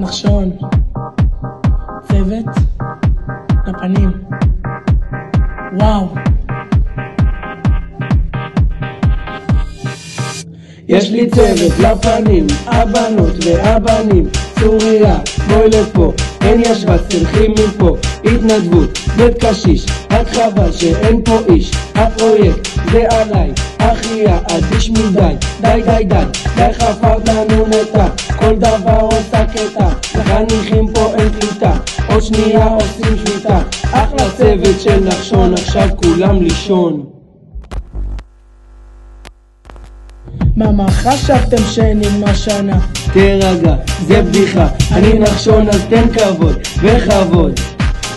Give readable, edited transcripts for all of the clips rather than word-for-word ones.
נחשון, צוות, לפנים. וואו. יש לי צוות לפנים, הבנות והבנים, צוריה, בואי לפה, אין ישבץ, תלכי מפה, התנדבות, בית קשיש, רק חבל שאין פה איש, הפרויקט זה עליי, אחיה, אדיש מדי, די די די, די חפרת לנו נטע, כל דבר עושה קטע, לחניכים פה אין קליטה, עוד שנייה עושים שביתה, אחלה צוות של נחשון, עכשיו כולם לישון. מה חשבתם שאין השנה? תרגע, זה בדיחה, אני נחשון אז תן כבוד וכבוד.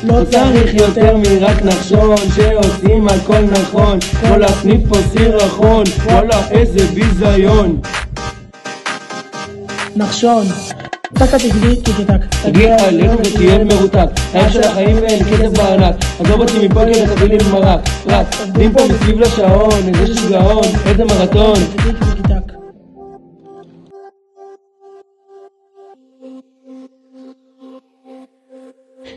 לא צריך יותר מרק נחשון שעושים הכל נכון, כל הסניף פה סירחון, וואלה איזה ביזיון. נחשון, טקה תגדי טק, תגיע אלינו ותהיה מרותק, חיים של החיים ואין כסף בארנק, עזוב אותי מפה כדי תביא לי מרק, רק עובדים פה מסביב לשעון, איזה שגעון, איזה מרתון.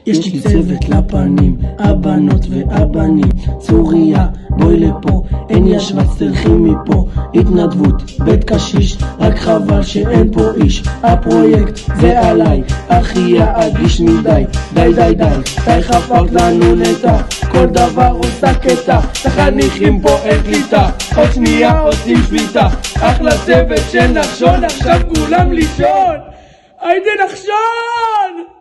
יש לי צוות לפנים, הבנות והבנים, צוריה, בואי לפה, אין ישבץ, תלכי מפה, התנדבות, בית קשיש, רק חבל שאין פה איש, הפרויקט זה עליי, אחיה אדיש מדי, די די די, די חפרת לנו נטע, כל דבר עושה קטע, לחניכים פה אין קליטה, עוד שנייה עושים שביתה, אחלה צוות של נחשון, עכשיו כולם לישון, היידה נחשון!